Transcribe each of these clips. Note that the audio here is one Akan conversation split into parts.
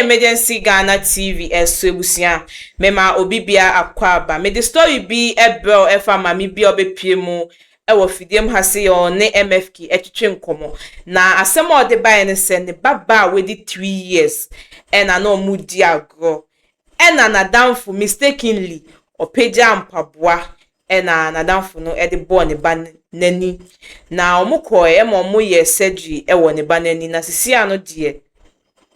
Emergency Ghana TV ebusia mema obibia akwaba me the story be ebro efa mami bi obepie mu ewo fidiem hase yo ne MFK etwetwe nkomo na asem ode bae ne se ne baba we di 3 years ena no mu di agro ena na damfo mistakenly opeja mpaboa ena na damfo no ede bo ne ba nani na omukọ e mo mo ye surgery ewo ne ba nani na sisia no de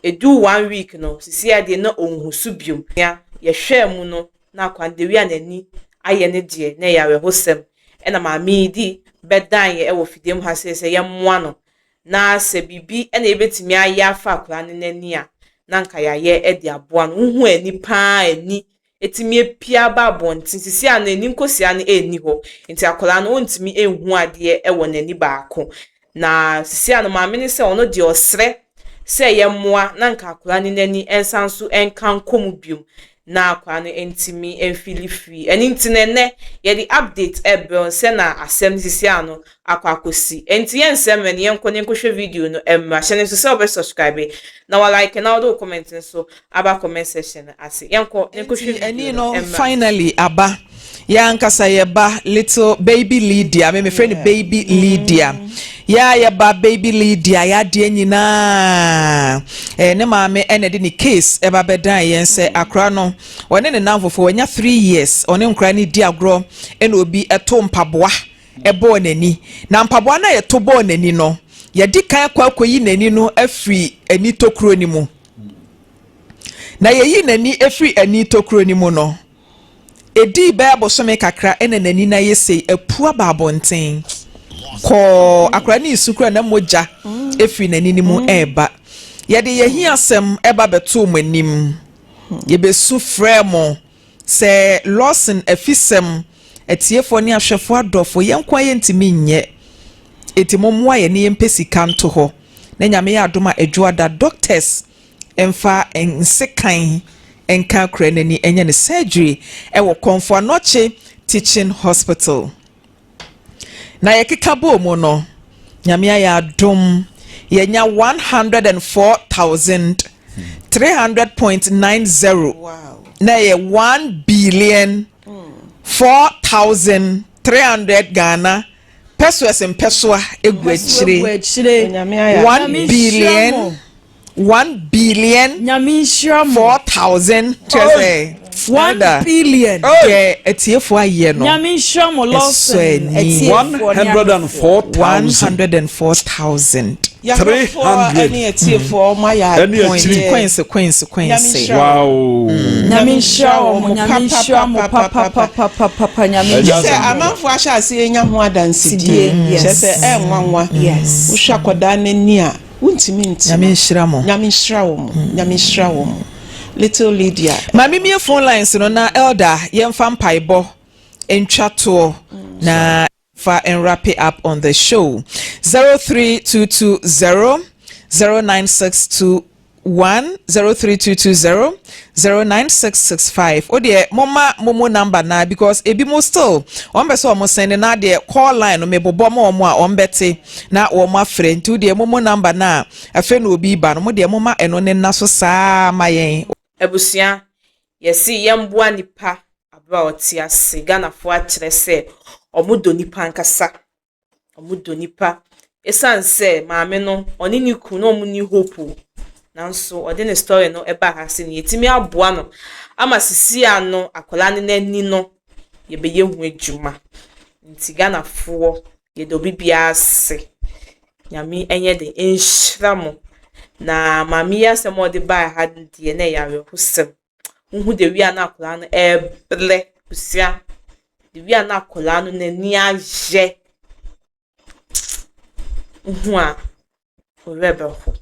edu 1 week no sisia de na onhusu biom ya ye hwe mu no na kwande wi anani aye ne de na yawe hosem ena ma mi di bedan ye ewo fidiem ha se ye mmoa no na se bibi ena ebetimi aye afa akura ne nani a na nka ya ye e de aboa no hu ani pa ani etimi epia ba bontin sisia na ani nkosia na eni ho nti akura no ontimi enhu ade ewo nani baako na sisia no ma me ne se ono de osre se ye mmoa na nka akura ne nani ensanso enkan komu biom na akwa no entimi enfili free eni ntinene ye di update ebron se na asem sisia no akwakosi enti yensem ne yenko ne nkohwe video no emma channel so se subscribe na wa like na do comment so aba comment section ase yenko ne nkohwe eni no finally aba yankasa yeba little baby Lydia me friend baby Lydia ya ba baby Lydia ya de nyina ne maame ene de ni case eba bedan yense akra no wone ne namfofo wanya 3 years one nkra ni di agro ene obi eto mpaboa ebo nani na mpaboa na ye to bo nani no ye di kan kwakoyi nani no afri ani tokro ni mu na ye yi nani afri ani tokro ni mu no edi ba bosome kakra ene nani na yese apua babonten ko akra ni isukura na moja efi nani ni mu eba ye de ye hi asem eba beto manim ye besu fremo se Lawson Afisem etiefo ni ahwefo adofo yenkwa ye ntimi nye etimomwa ye ne yempesi kanto ho na nyame ya adoma adwoada doctors emfa ensekan enka krenani enye ne surgery ewo Komfo Anoche Teaching Hospital na yekeka bo mu no nyame ya adom yenya 104,300.90 wow na ye 1 billion 4,300 Ghana pesos en pessoa egwechire 1 billion 4,000 trese 1 billion yeah etiefo aye no nyamishomo Lawson 104,000 any etiefo ma ya coins wow nyamishomo papa nyamishomo se amanfo ahya ase enya ho adansidie se enwanwa yes uhwa koda nani a untimi nti nyamishramo little Lydia mami mi phone lines no na elder yemfa mpaibo entwato na fa and wrap it up on the show 03220 09621 03220 09665 ode momo number na because ebi mo still on be so mo send na de call line no me bobo mo a on beti na wo ma frɛ nti de momo number na afa na obi ba no mo de moma eno ne na so saa mayen ebusia yesi yemboa nipa abra oti ase Ghana fo a kire se omudo nipa nkasa omudo nipa esanse maame no oni ni ku no omuni hope nanso ode ne story no eba ha se ne yetimi aboa no ama sisia no akola ne nani no ye be ye hu adwuma nti Ghana fo ye do bibia ase nyame enye de enhiramo na mami ya se mo de ba ha de na yawe husem hu de wi ana akola no eble busia de wi ana akola no nani aje hu a orebe ho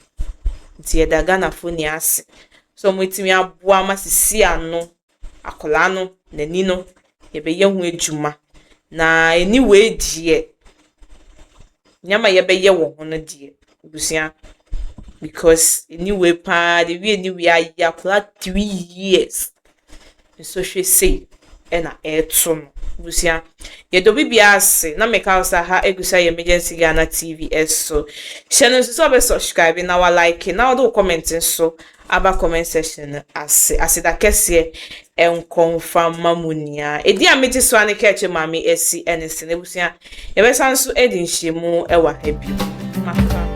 nti da Ghana fo ni ase so mo etimi aboa masisi ano akola no nani no ye be ye hu adwuma na anyway die nyama ye be ye wo ho no die busia because anyway pa the way anyway akola 3 years so she say na eto no busia ye do bibia ase na meka usa ha egusa emergency Ghana TVS so share so be subscribe na wa like na do comment so aba comment section ase da kese confirm mamunia edi ameti so ane keche mami esi enese na busia ye be sanso edi nhyiemu wa happy maka.